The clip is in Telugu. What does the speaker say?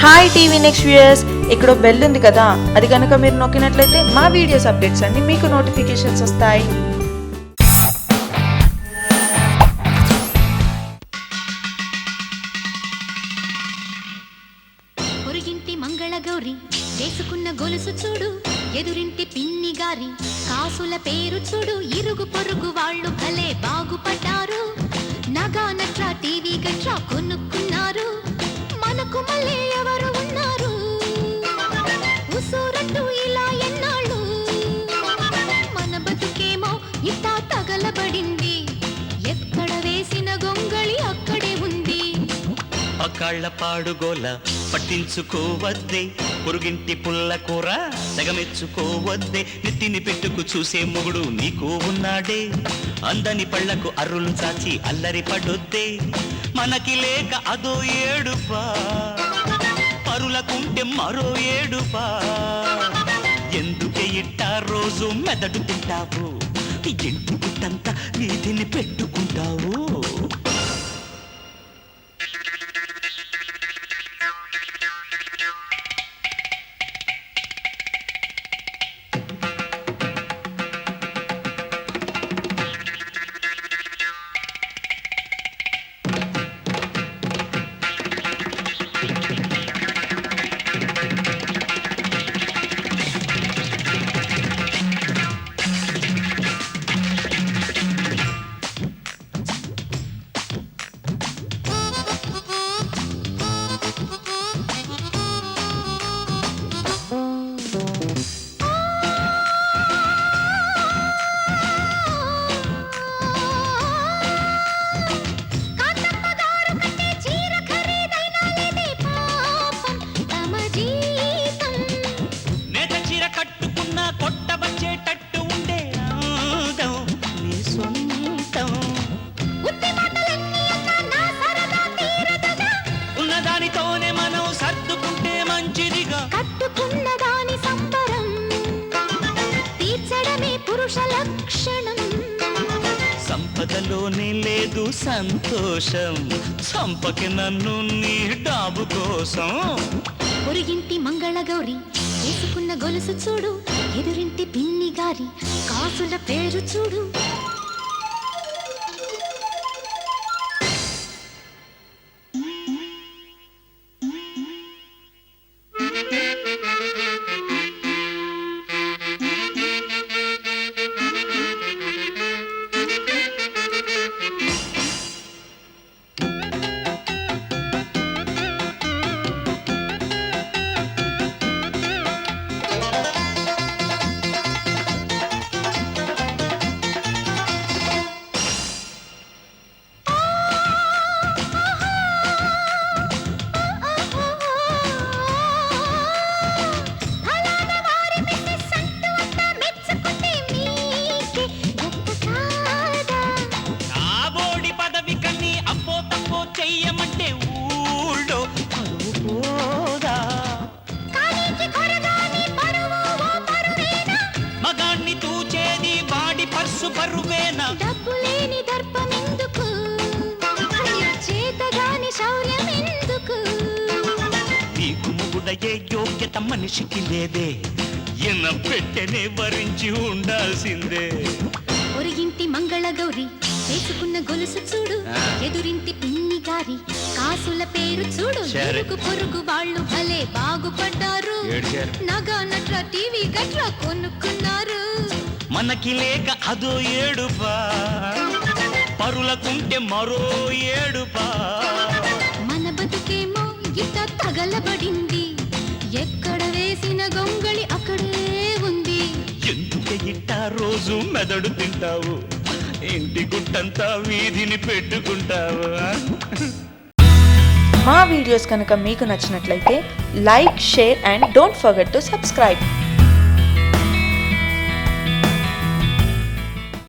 హాయ్ టీవీ నెక్స్ట్ వ్యూయర్స్, ఇక్కడ బెల్ ఉంది కదా, అది కనుక మీరు నొక్కినట్లయితే మా వీడియోస్ అప్డేట్స్ అన్ని మీకు నోటిఫికేషన్స్ వస్తాయి. పొరుగింటి మంగళగౌరి వేసుకున్న గొలుసు చూడు, ఎదురింటి పిన్ని గారి కాసుల పేరు చూడు, ఇరుగు పొరుగు వాళ్ళు భలే బాగుపడ్డారు. నగా నట్రా టీవీ గట్రా కొనుక్కున్నారు, మనకు మళ్ళీ ఎవరు ఉన్నారు? ఉసూరంటూ ఇలా ఎన్నాళ్ళు, మన బతుకేమో ఇట్టా తగలబడింది. ఎక్కడ వేసిన గొంగళి అక్కడే ఉంది. పకాళ్ళ పాడుగోల పట్టించుకోవద్దే, పొరుగింటి పుల్ల కూర తెగమెచ్చుకోవద్దే. నెత్తిని పెట్టుకు చూసే మొగుడు నీకు ఉన్నాడే, అందని పళ్లకు అర్రులు చాచి అల్లరి పడొద్దే. మనకి లేక అదో ఏడుపా, పరులకుంటే మరో ఏడుపా. ఎందుకే ఇట్టా రోజు మెదడు తింటావు, ఇంటి పుట్టంతా వీధిని పెట్టుకుంటావు. ఉన్నదానితోనే మనం సర్దుకుంటే మంచిదిగా, కట్టుకున్న దాని సంబరం తీర్చడమే పురుష లక్షణం. సంపదలోనే లేదు సంతోషం, చంపకి నన్ను నీ డాబు కోసం. పొరుగింటి మంగళగౌరి వేసుకున్న గొలుసు చూడు, ఎదురింటి పిన్ని గారి కాసుల పేరు చూడు. చెయ్యమంటే ఊళ్ళో పరువు పోదా, మగాణ్ణి తూచేది వాడి పర్సు బరువేనా? డబ్బులేని దర్పమెందుకు, చేతగాని శౌర్యమెందుకు? నీకు ముగుడయ్యే యోగ్యత మనిషికి లేదే, ఎన పెట్టెనే వరించి ఉండాల్సిందే. పొరుగింటి మంగళగౌరి వేసుకున్న గొలుసు చూడు, ఎదురింటి పిన్ని గారి కాసుల పేరు చూడు, ఇరుగు పొరుగు వాళ్ళు భలే బాగుపడ్డారు. నగా నట్రా టీవీ గట్రా కొనుక్కున్నారు, మనకి లేక అదో ఏడుపా, పరులకుంటే మరో ఏడుపా. మన బతుకేమో గిట్ట తగలబడింది. ఎక్కడ వేసిన గొంగళి అక్కడే ఉంది. ఎందుకే ఇట్టా రోజు మెదడు తింటావు, ఇంటి గుట్టంతా వీధిని పెట్టుకుంటావు. మా వీడియోస్ కనుక మీకు నచ్చినట్లయితే like, share and don't forget to subscribe.